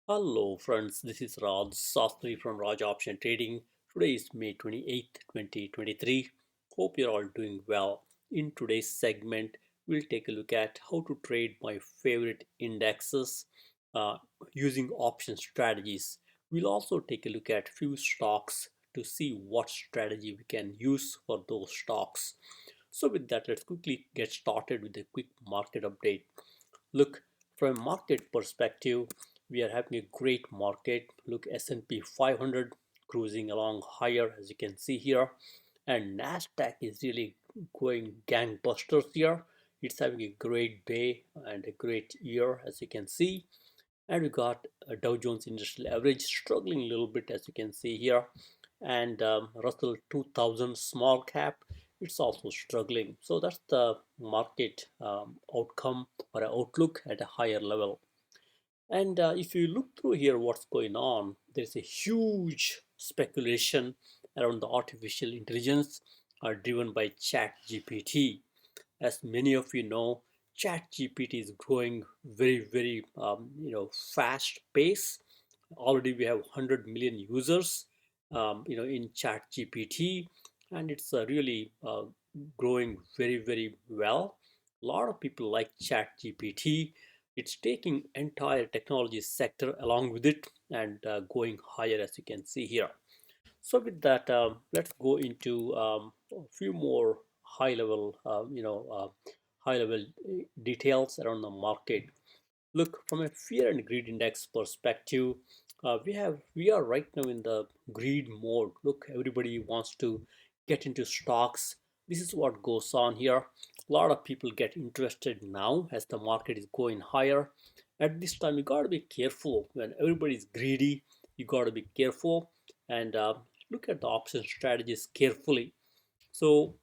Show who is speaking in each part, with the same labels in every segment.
Speaker 1: Hello friends, this is Raj Sastry from Raj Option Trading. Today is May 28th, 2023. Hope you're all doing well. In today's segment, we'll take a look at how to trade my favorite indexes uh, using option strategies. We'll also take a look at few stocks to see what strategy we can use for those stocks. So with that, let's quickly get started with a quick market update. Look, from a market perspective, we are having a great market. Look, S&P 500 cruising along higher, as you can see here, and Nasdaq is really going gangbusters here. It's having a great day and a great year, as you can see. And we got a Dow Jones Industrial Average struggling a little bit, as you can see here, and Russell 2000 small cap, it's also struggling. So that's the market outcome or outlook at a higher level. And if you look through here, what's going on, there's a huge speculation around the artificial intelligence driven by chat gpt. As many of you know, chat gpt is growing very fast pace. Already we have 100 million users in chat gpt, and it's really growing very well. A lot of people like chat gpt. It's taking entire technology sector along with it and going higher, as you can see here. So with that, let's go into a few more high level details around the market. Look, from a fear and greed index perspective, we are right now in the greed mode. Look, everybody wants to get into stocks. This is what goes on here. A lot of people get interested now as the market is going higher. At this time, you got to be careful. When everybody is greedy, you got to be careful and look at the option strategies carefully. So,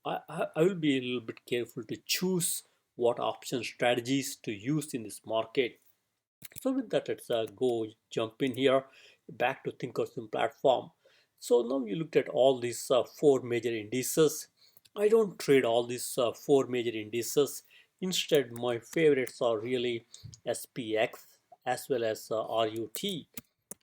Speaker 1: I will be a little bit careful to choose what option strategies to use in this market. So with that, let's go jump in here back to Thinkorswim platform. So now you looked at all these four major indices. I don't trade all these four major indices. Instead, my favorites are really SPX as well as RUT,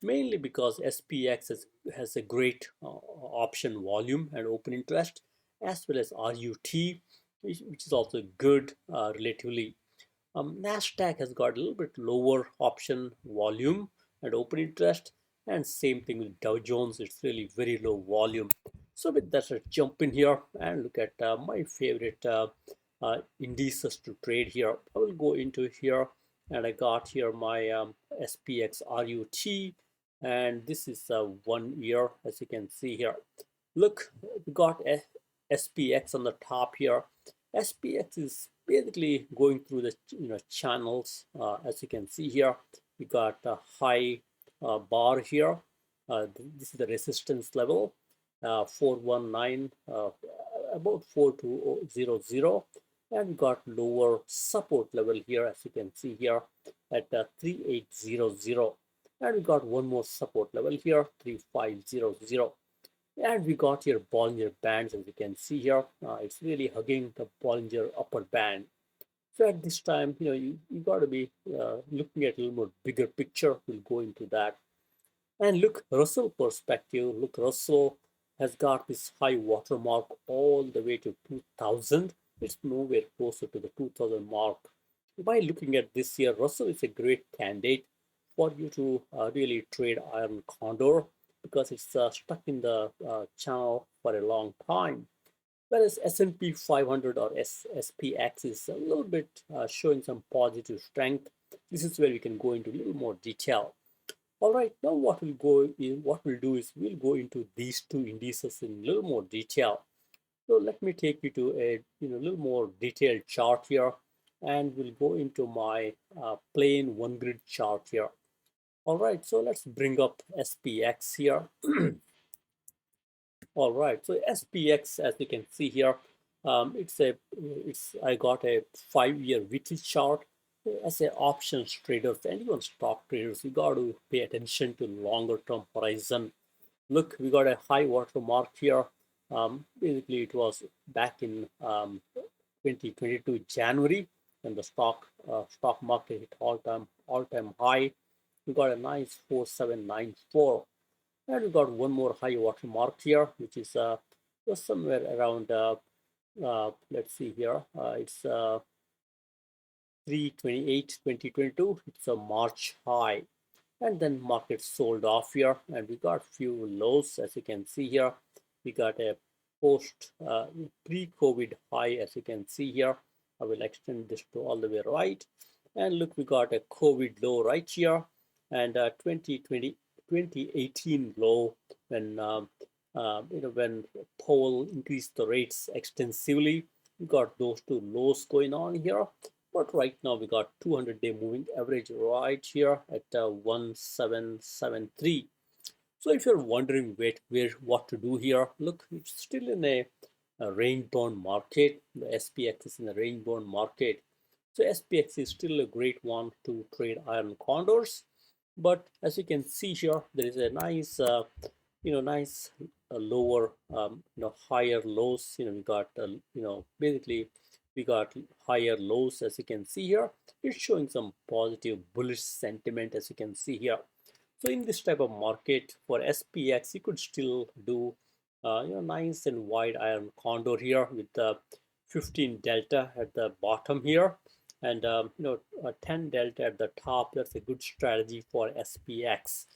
Speaker 1: mainly because SPX has a great option volume and open interest, as well as RUT, which is also good relatively. Nasdaq has got a little bit lower option volume and open interest, and same thing with Dow Jones. It's really very low volume. So with that, let's jump in here and look at my favorite indices to trade here. I will go into here, and I got here my SPX RUT, and this is 1 year, as you can see here. Look, we got a SPX on the top here. SPX is basically going through the channels, as you can see here. We got a high bar here. This is the resistance level, 419, about 4200, and we got lower support level here, as you can see here, at 3800, and we got one more support level here, 3500. And we got here Bollinger Bands, as you can see here. It's really hugging the Bollinger upper band. So at this time, you got to be looking at a little more bigger picture. We'll go into that. And look, Russell perspective. Look, Russell has got this high watermark all the way to 2000. It's nowhere closer to the 2000 mark. By looking at this year, Russell is a great candidate for you to really trade iron condor because it's stuck in the channel for a long time. Whereas S&P 500 or SPX is a little bit showing some positive strength. This is where we can go into a little more detail. All right, now what we'll do is we'll go into these two indices in a little more detail. So let me take you to a little more detailed chart here, and we'll go into my plain one grid chart here. All right, so let's bring up SPX here. All right, so SPX, as you can see here, I got a 5-year weekly chart. As a options traders and even stock traders, you got to pay attention to longer term horizon. Look, we got a high water mark here. Basically, it was back in 2022 January when the stock market hit all time high. we got a nice 4794, and we got one more high water mark here, which is just somewhere around let's see here, it's 328 2022. It's a March high, and then market sold off here, and we got few lows. As you can see here, we got a post pre-COVID high, as you can see here. I will extend this to all the way right, and look, we got a COVID low right here, and 2018 low when when Powell increased the rates extensively. We got those two lows going on here, but right now we got 200-day moving average right here at 1773. So if you're wondering where what to do here, look, it's still in a range bound market. The SPX is in a range bound market. So SPX is still a great one to trade iron condors. But as you can see here, there is a nice, nice lower, higher lows. We got, basically we got higher lows, as you can see here. It's showing some positive bullish sentiment, as you can see here. So in this type of market for SPX, you could still do nice and wide iron condor here with the 15 delta at the bottom here, and a 10 delta at the top. That's a good strategy for SPX.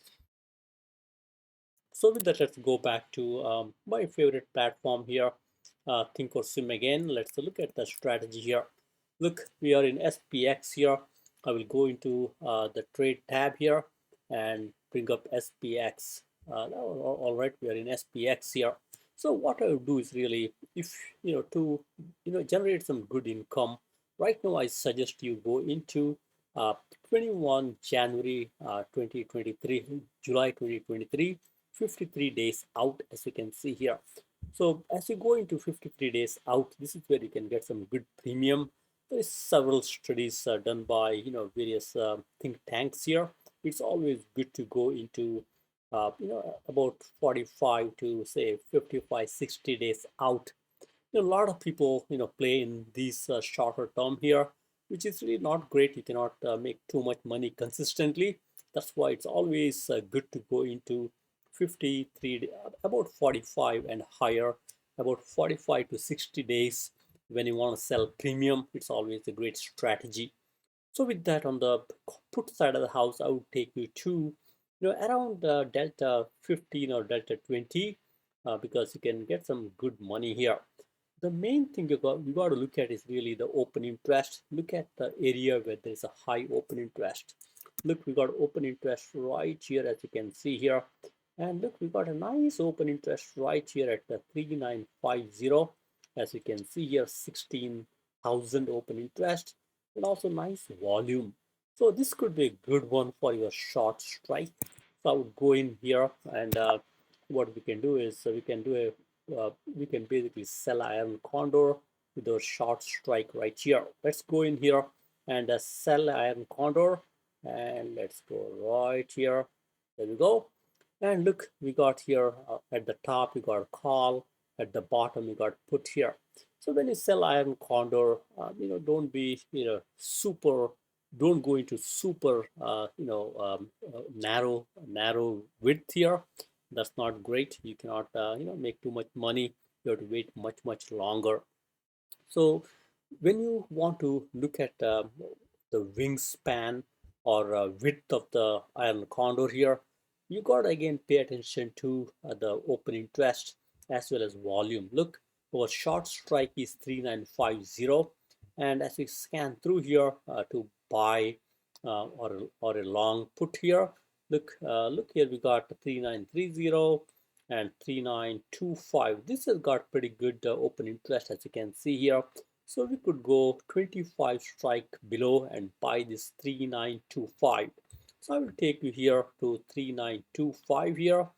Speaker 1: So with that, let's go back to my favorite platform here, Think or Swim again. Let's look at the strategy here. Look, we are in SPX here. I will go into the trade tab here and bring up SPX. All right, we are in SPX here. So what I would do is really, if to generate some good income, right now I suggest you go into 21 January 2023, July 2023, 53 days out, as you can see here. So as you go into 53 days out, this is where you can get some good premium. There is several studies done by various think tanks here. It's always good to go into about 45 to say 55, 60 days out. A lot of people play in these shorter term here, which is really not great. You cannot make too much money consistently. That's why it's always good to go into 53, about 45 and higher, about 45 to 60 days. When you want to sell premium, it's always a great strategy. So with that, on the put side of the house, I would take you to around delta 15 or delta 20, because you can get some good money here. The main thing you got to look at is really the open interest. Look at the area where there is a high open interest. Look, we got open interest right here, as you can see here. And look, we got a nice open interest right here at the 3950. As you can see here, 16,000 open interest, and also nice volume. So this could be a good one for your short strike. So I would go in here, and what we can do is we can basically sell iron condor with our short strike right here. Let's go in here and sell iron condor, and let's go right here. There we go. And look, we got here at the top, we got call. At the bottom, we got put here. So when you sell iron condor, don't be, super, don't go into super, narrow width here. That's not great. You cannot, make too much money. You have to wait much longer. So when you want to look at the wingspan or width of the iron condor here, you got to again pay attention to the open interest as well as volume. Look, our short strike is 3950, and as we scan through here to buy or a long put here, look here, we got 3930 and 3925. This has got pretty good open interest, as you can see here. So we could go 25 strike below and buy this 3925. So I will take you here to 3925 here,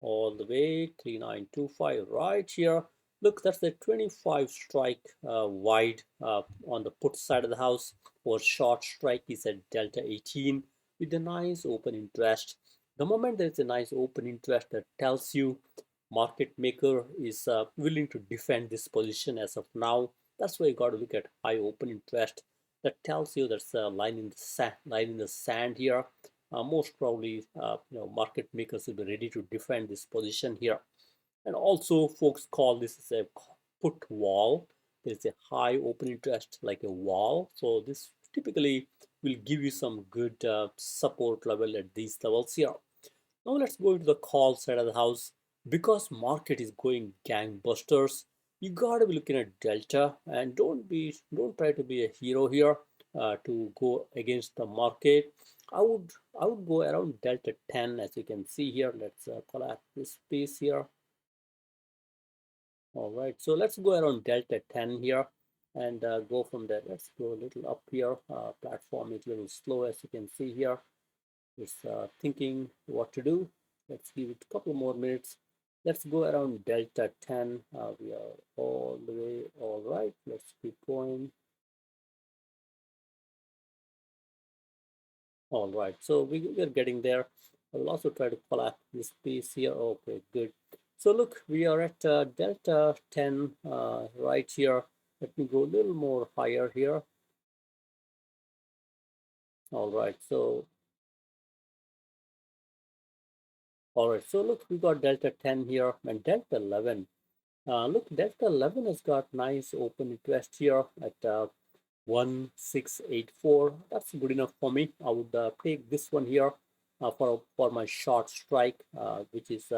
Speaker 1: all the way 3925 right here. Look, that's the 25 strike wide on the put side of the house, or short strike is at delta 18 with a nice open interest. The moment there is a nice open interest, that tells you market maker is willing to defend this position as of now. That's why you got to look at high open interest. That tells you there's a line in the sand here. most probably market makers will be ready to defend this position here. And also folks call this as a put wall. There's a high open interest like a wall, so this typically will give you some good support level at these levels here. Now let's go into the call side of the house. Because market is going gangbusters, you gotta be looking at delta, and don't try to be a hero here to go against the market. I would go around delta 10, as you can see here. Let's collapse this piece here. All right, so let's go around delta 10 here and go from there. Let's go a little up here. Platform is a little slow, as you can see here. It's thinking what to do. Let's give it a couple more minutes. Let's go around delta 10. We are all the way all right. Let's keep going. All right, so we're getting there. I will also try to collapse this piece here. Okay, good. So look, we are at delta 10 right here. Let me go a little more higher here. All right, so look, we got delta 10 here and delta 11. Look, delta 11 has got nice open interest here at 1684. That's good enough for me. I would take this one here for my short strike, which is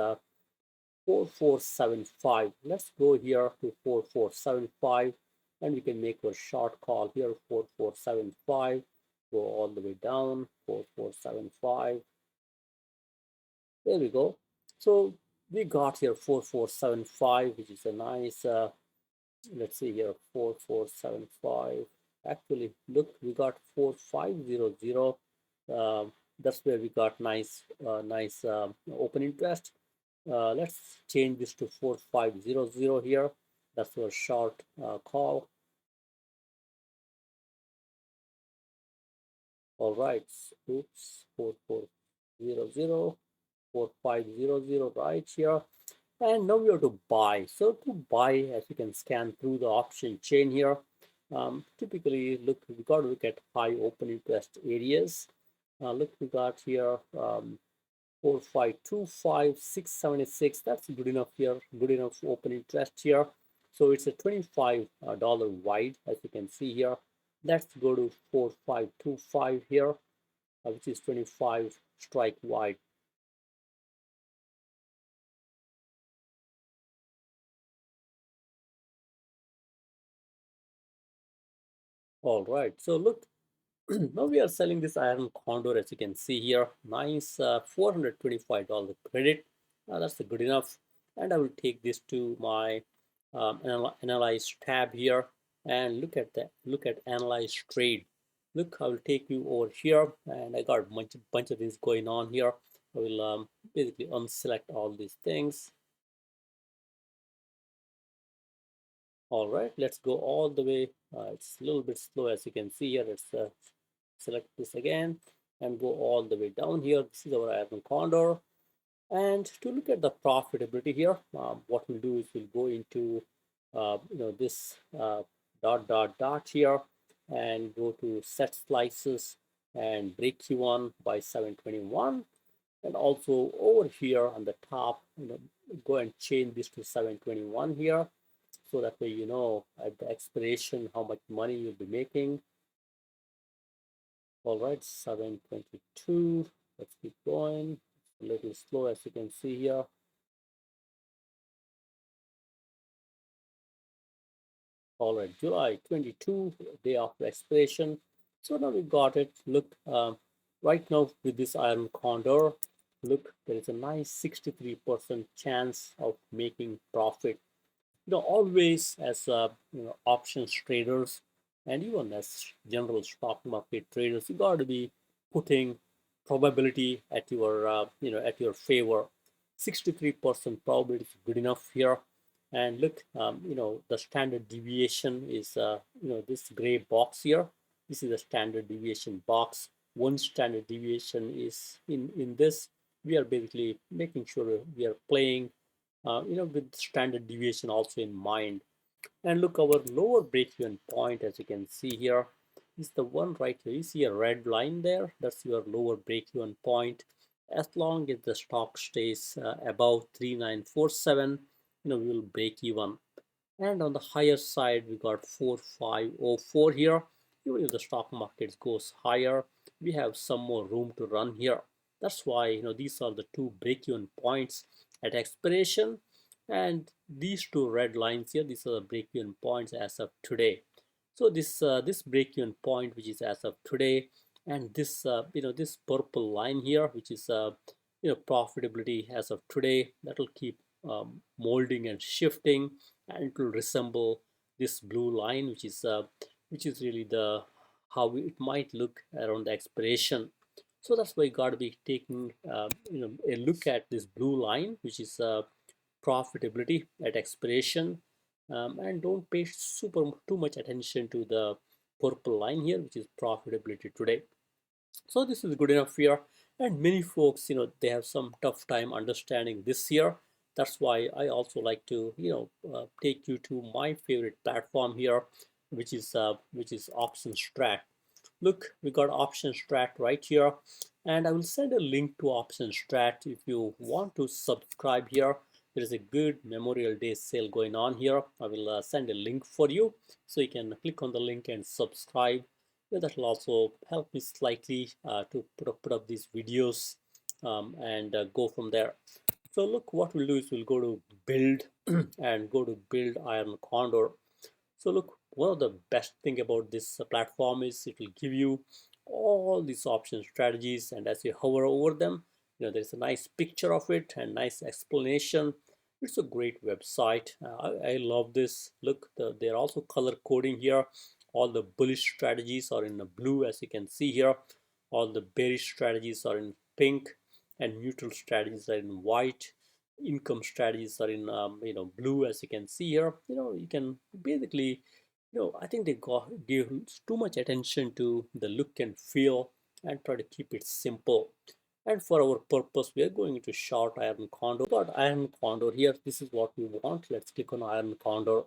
Speaker 1: 4475. Let's go here to 4475, and we can make a short call here. 4475, go all the way down. 4475. There we go. So we got here 4475, which is a nice let's see here, 4475. Actually, look, we got 4500. That's where we got nice open interest. Let's change this to 4500 here. That's our short call. All right, oops, 4400, 4500 right here. And now we have to buy. So to buy, as you can scan through the option chain here, typically look, we got to look at high open interest areas. Look, we got here 4525, 676. That's good enough here, good enough open interest here. So it's a $25 wide, as you can see here. Let's go to 4525 here, which is 25 strike wide. All right, so look, now we are selling this iron condor, as you can see here. Nice $425 credit. That's good enough. And I will take this to my analyze tab here and look at analyze trade. Look, I will take you over here, and I got a bunch of things going on here. I will basically unselect all these things. All right, let's go all the way. It's a little bit slow, as you can see here. Let's select this again and go all the way down here. This is our iron condor. And to look at the profitability here, what we'll do is we'll go into this dot here and go to set slices and break even by 721. And also over here on the top, go and change this to 721 here, so that way you know at the expiration how much money you'll be making. All right, 722. Let's keep going. It's a little slow, as you can see here. All right, July 22, day after expiration. So now we got it. Look, right now with this iron condor, look, there is a nice 63% chance of making profit. Always as options traders and even as general stock market traders, you got to be putting probability at your at your favor. 63% probability is good enough here. And look, the standard deviation is this gray box here. This is a standard deviation box. One standard deviation is in this. We are basically making sure we are playing with standard deviation also in mind. And look, our lower break-even point, as you can see here, is the one right here. You see a red line there? That's your lower break-even point. As long as the stock stays above 3947, we will break even. And on the higher side, we got 4504 here. Even if the stock market goes higher, we have some more room to run here. That's why these are the two break-even points at expiration, and these two red lines here, these are the break-even points as of today. So this break-even point, which is as of today, and this this purple line here, which is profitability as of today, that will keep molding and shifting, and it will resemble this blue line, which is really the how it might look around the expiration. So that's why you got to be taking a look at this blue line, which is profitability at expiration, and don't pay super too much attention to the purple line here, which is profitability today. So this is good enough here, and many folks, they have some tough time understanding this here. That's why I also like to take you to my favorite platform here, which is optionstrat. Look, we got optionstrat right here, and I will send a link to optionstrat if you want to subscribe here. There is a good Memorial Day sale going on here. I will send a link for you, so you can click on the link and subscribe. Yeah, that will also help me slightly to put up these videos, and go from there. So look, what we'll do is we'll go to build and go to build iron condor. So look, one of the best thing about this platform is it will give you all these option strategies, and as you hover over them, there's a nice picture of it and nice explanation. It's a great website. I love this. Look, they're also color coding here. All the bullish strategies are in the blue, as you can see here. All the bearish strategies are in pink, and neutral strategies are in white. Income strategies are in blue, as you can see here. You can basically, I think they give too much attention to the look and feel and try to keep it simple. And for our purpose, we are going to short iron condor. Got iron condor here. This is what we want. Let's click on iron condor.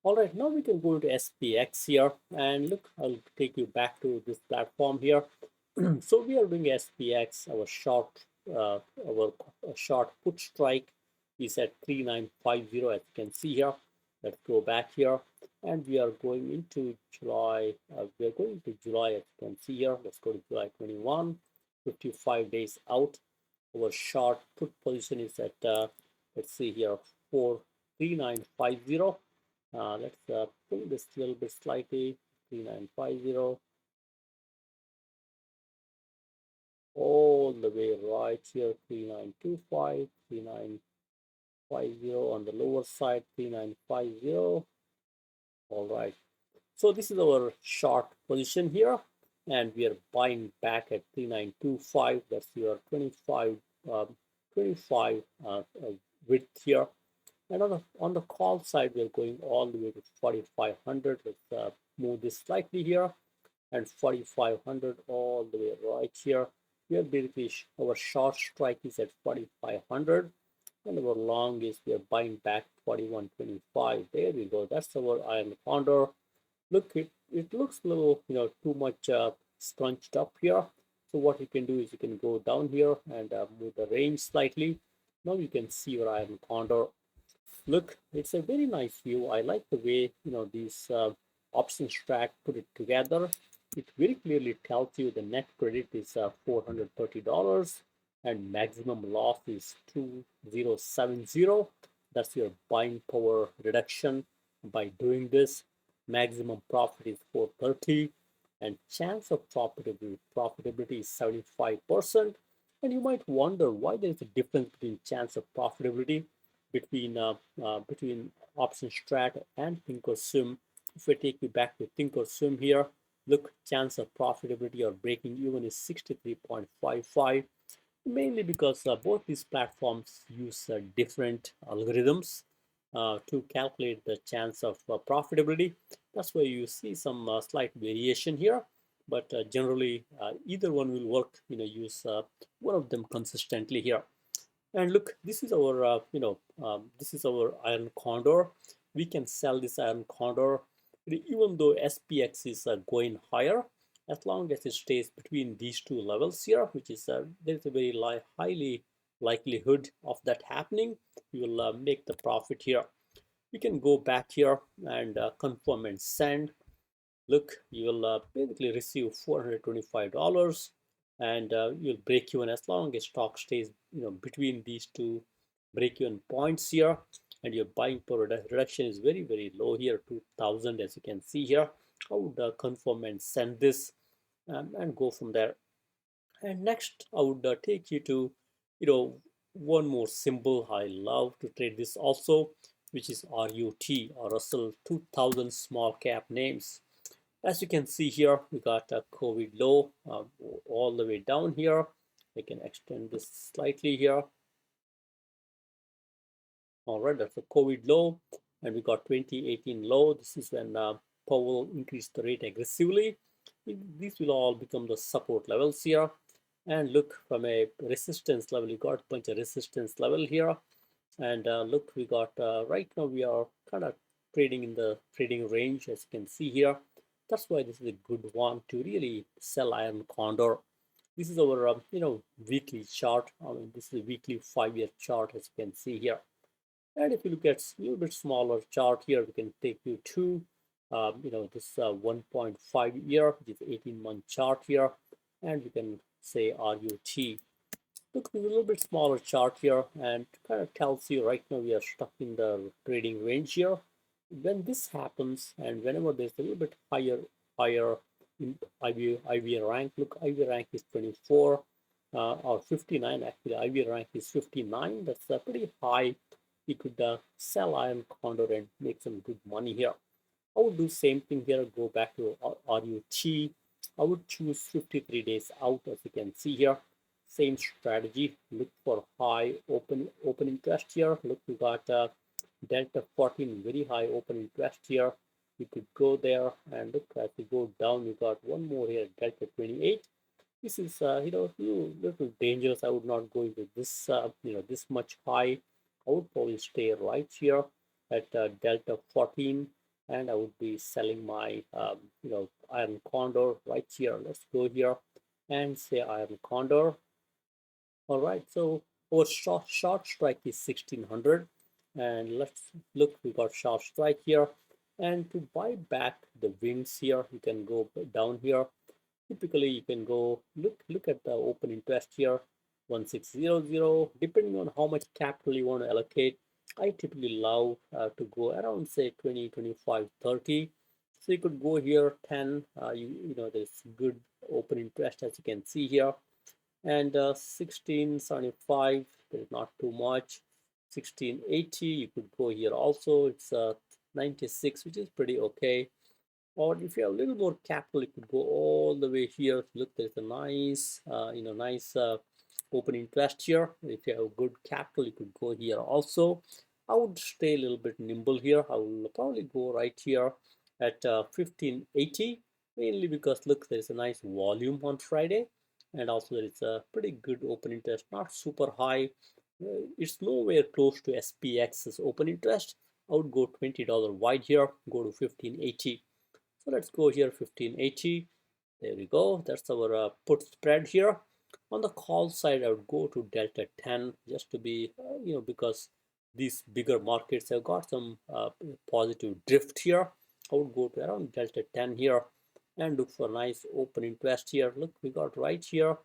Speaker 1: All right, now we can go into SPX here, and look, I'll take you back to this platform here. So we are doing SPX. Our short put strike is at 3950, as you can see here. Let's go back here, and we are going into July. We are going to July, as you can see here. Let's go to July 21, 55 days out. Our short put position is at let's see here, 43950. Let's pull this a little bit slightly. 3950 all the way right here. 3925, 3950 on the lower side. 3950. All right. So this is our short position here, and we are buying back at 3925. That's your 25 width here. And on the call side, we're going all the way to 4500. Let's move this slightly here, and 4500 all the way right here. We are basically our short strike is at 4500, and our long is we are buying back 4125. There we go. That's our iron condor. Look, it looks a little too much scrunched up here. So what you can do is you can go down here and move the range slightly. Now you can see your iron condor. Look, it's a very nice view. I like the way these options track put it together. It very clearly tells you the net credit is $430, and maximum loss is 2070. That's your buying power reduction by doing this. Maximum profit is 430, and chance of profitability is 75%. And you might wonder why there is a difference between chance of profitability between option strat and thinkorswim. If I take you back to thinkorswim here, look, chance of profitability or breaking even is 63.55, mainly because both these platforms use different algorithms to calculate the chance of profitability. That's why you see some slight variation here, but generally either one will work. Use one of them consistently here. And look, this is our this is our iron condor. We can sell this iron condor. Even though SPX is going higher, as long as it stays between these two levels here, which is there's a very highly likelihood of that happening, you will make the profit here. You can go back here and confirm and send. Look, you will basically receive $425, and you'll break even as long as stock stays between these two break even points here, and your buying power reduction is very low here, 2000, as you can see here. I would confirm and send this, and go from there. And next I would take you to one more symbol I love to trade this also, which is RUT, or Russell 2000 small cap names. As you can see here, we got a COVID low all the way down here. I can extend this slightly here. All right, that's a COVID low, and we got 2018 low. This is when Powell increased the rate aggressively. These will all become the support levels here. And look, from a resistance level, you got a bunch of resistance level here. And look, we got right now we are kind of trading in the trading range, as you can see here. That's why this is a good one to really sell iron condor. This is our weekly chart. I mean, this is a weekly 5-year chart, as you can see here. And if you look at a little bit smaller chart here, we can take you to this 1.5 year, which is 18-month chart here, and we can say RUT. Look, there's a little bit smaller chart here, and kind of tells you right now we are stuck in the trading range here. When this happens, and whenever there's a little bit higher in IV rank, look, IV rank is 24 or 59. Actually, IV rank is 59. That's pretty high. We could sell iron condor and make some good money here. I would do same thing here, go back to RUT. I would choose 53 days out, as you can see here. Same strategy, look for high open interest here. Look, we got delta 14, very high open interest here. We could go there, and look, as we go down, we got one more here, delta 28. This is little dangerous. I would not go into this this much high. I would probably stay right here at delta 14, and I would be selling my iron condor right here. Let's go here and say iron condor. All right, so our short strike is 1600, and let's look, we got short strike here. And to buy back the wings here, you can go down here. Typically you can go look at the open interest here, 1600. Depending on how much capital you want to allocate, I typically love to go around say 20, 25, 30. So you could go here 10. There's good open interest, as you can see here. And 1675, there's not too much. 1680, you could go here also. It's 96, which is pretty okay. Or if you have a little more capital, you could go all the way here. Look, there's a nice nice open interest here. If you have good capital, you could go here also. I would stay a little bit nimble here. I will probably go right here at 1580, mainly because look, there's a nice volume on Friday, and also there is a pretty good open interest, not super high. It's nowhere close to SPX's open interest. I would go $20 wide here, go to 1580. So let's go here 1580. There we go. That's our put spread here. On the call side, I would go to delta 10 just to be, because these bigger markets have got some positive drift here. I would go to around delta 10 here and look for nice open interest here. Look, we got right here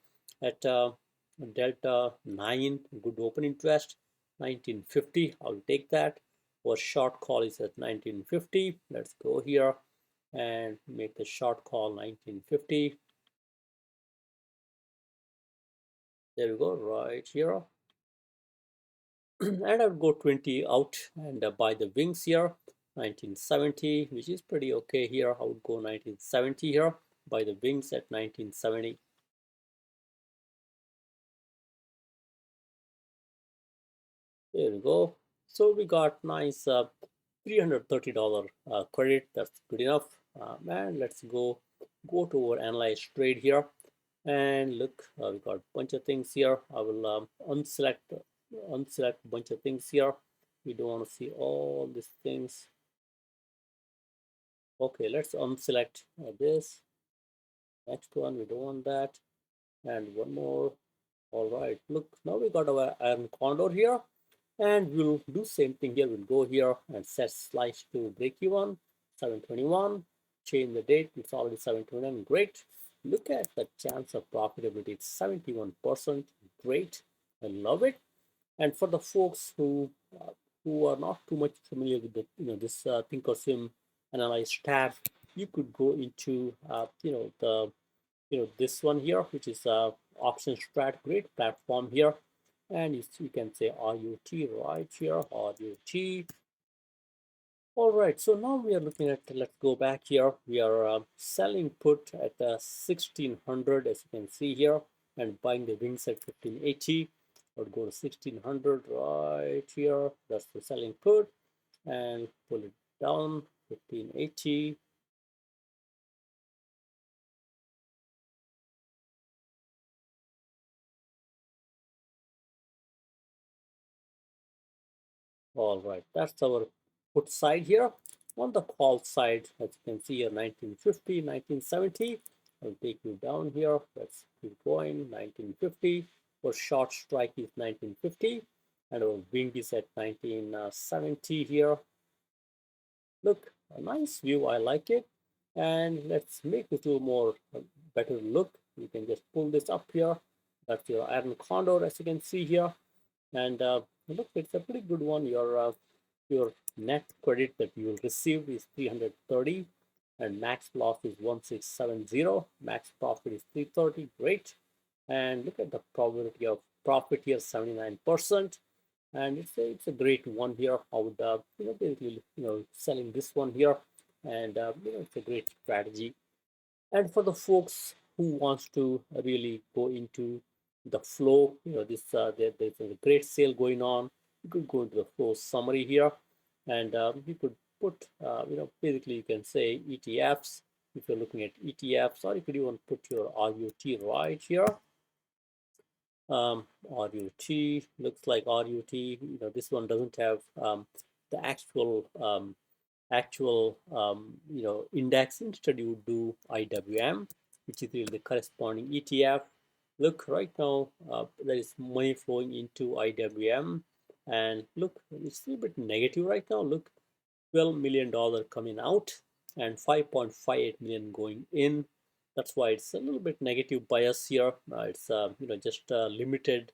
Speaker 1: at delta 9, good open interest, 1950. I'll take that. Our short call is at 1950. Let's go here and make the short call 1950. There we go, right here. And I would go 20 out and buy the wings here, 1970, which is pretty okay here. I would go 1970 here, buy the wings at 1970. There we go. So we got nice $330 credit. That's good enough. And let's go to our analyze trade here. And look, we got a bunch of things here. I will unselect a bunch of things here. We don't want to see all these things. Okay, let's unselect this. Next one, we don't want that. And one more. All right, look, now we got our iron condor here, and we'll do same thing here. We'll go here and set slice to break even, 721. Change the date, it's already 721. Great. Look at the chance of profitability, it's 71%. Great, I love it. And for the folks who are not too much familiar with the this thinkorswim analyze tab, you could go into the this one here, which is optionstrat. Great platform here, and you can say RUT right here, RUT. All right, so now we are looking at, let's go back here. We are selling put at 1600, as you can see here, and buying the wings at 1580. Or go to 1600 right here. That's the selling put, and pull it down 1580. All right, that's our put side here. On the call side, as you can see here, 1950, 1970. I'll take you down here. Let's keep going. 1950. For short strike is 1950. And our wing is at 1970 here. Look, a nice view. I like it. And let's make it a little more better look. You can just pull this up here. That's your iron condor, as you can see here. And look, it's a pretty good one. Your net credit that you will receive is 330, and max loss is 1670. Max profit is 330. Great. And look at the probability of profit here, 79%. And it's a great one here. I would basically selling this one here, and it's a great strategy. And for the folks who wants to really go into the flow, there's a great sale going on. You could go into the flow summary here, and you could put basically you can say ETFs if you're looking at ETFs, or you could even put your RUT right here. RUT looks like RUT. This one doesn't have the actual index. Instead you do IWM, which is really the corresponding ETF. Look, right now there is money flowing into IWM, and look, it's a little bit negative right now. Look, $12 million coming out and 5.58 million going in. That's why it's a little bit negative bias here. It's just limited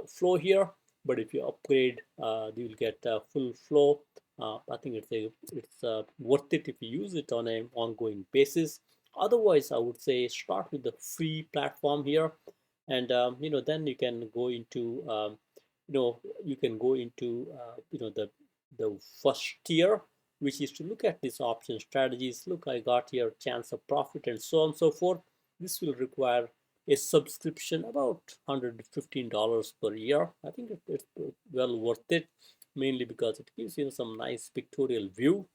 Speaker 1: flow here. But if you upgrade, you will get full flow. I think it's worth it if you use it on an ongoing basis. Otherwise, I would say start with the free platform here, and then you can go into the first tier, which is to look at these option strategies. Look, I got here chance of profit and so on and so forth. This will require a subscription about $115 per year. I think it's well worth it, mainly because it gives you some nice pictorial view,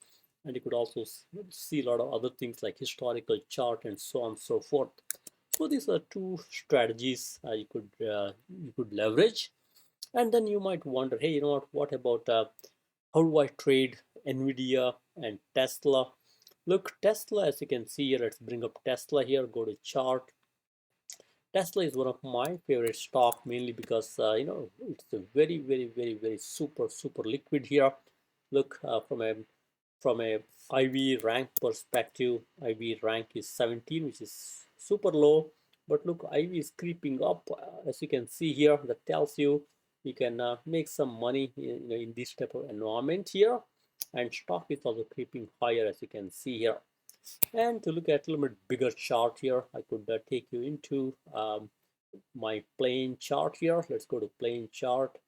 Speaker 1: and you could also see a lot of other things like historical chart and so on and so forth. So these are two strategies you could leverage. And then you might wonder, hey, you know what about how do I trade Nvidia and Tesla? Look, Tesla, as you can see here, let's bring up Tesla here, go to chart. Tesla is one of my favorite stock, mainly because it's a very super liquid here. Look, from a IV rank perspective, IV rank is 17, which is super low. But look, IV is creeping up, as you can see here. That tells you can make some money in this type of environment here. And stock is also creeping higher, as you can see here. And to look at a little bit bigger chart here, I could take you into my plain chart here. Let's go to plain chart.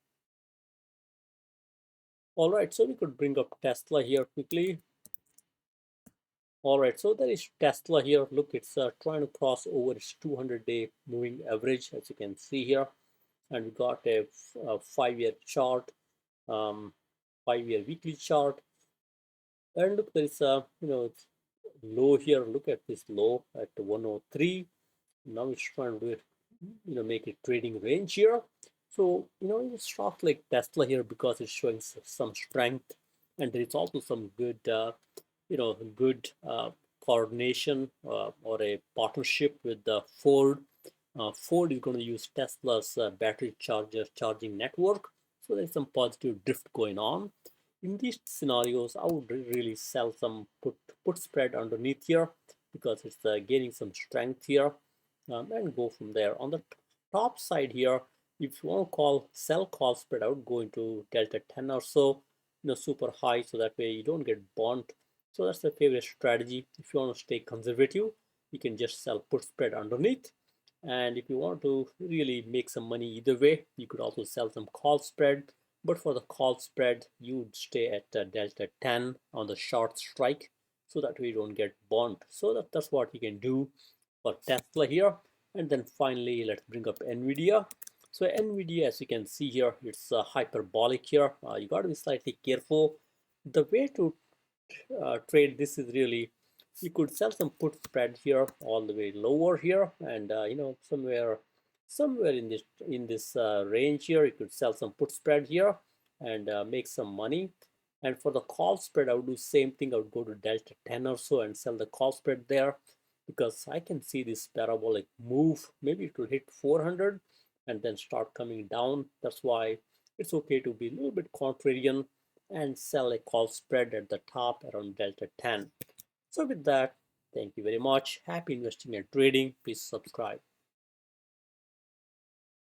Speaker 1: All right, so we could bring up Tesla here quickly. All right, so there is Tesla here. Look, it's trying to cross over its 200-day moving average, as you can see here. And we got a 5-year chart, 5-year weekly chart. And look, there is a low here. Look at this low at 103. Now it's trying to make a trading range here. So it's stock like Tesla here because it's showing some strength. and there is also some good good coordination or a partnership with the Ford. Ford is going to use Tesla's battery charger charging network, so there's some positive drift going on. In these scenarios, I would really sell some put spread underneath here because it's gaining some strength here, and go from there. On the top side here, if you want to call sell call spread, I would go into delta 10 or so, super high, so that way you don't get burnt. So that's the favorite strategy. If you want to stay conservative, you can just sell put spread underneath. And if you want to really make some money either way, you could also sell some call spread. But for the call spread, you would stay at delta 10 on the short strike, so that we don't get burnt. So that's what you can do for Tesla here. And then finally, let's bring up NVIDIA. So NVIDIA, as you can see here, it's hyperbolic here. You got to be slightly careful. The way to trade this is really, you could sell some put spread here all the way lower here, and somewhere in this range here, you could sell some put spread here and make some money. And for the call spread, I would do same thing. I would go to delta 10 or so and sell the call spread there, because I can see this parabolic move. Maybe it will hit 400 and then start coming down. That's why it's okay to be a little bit contrarian and sell a call spread at the top around delta 10. So with that, thank you very much. Happy investing and trading. Please subscribe.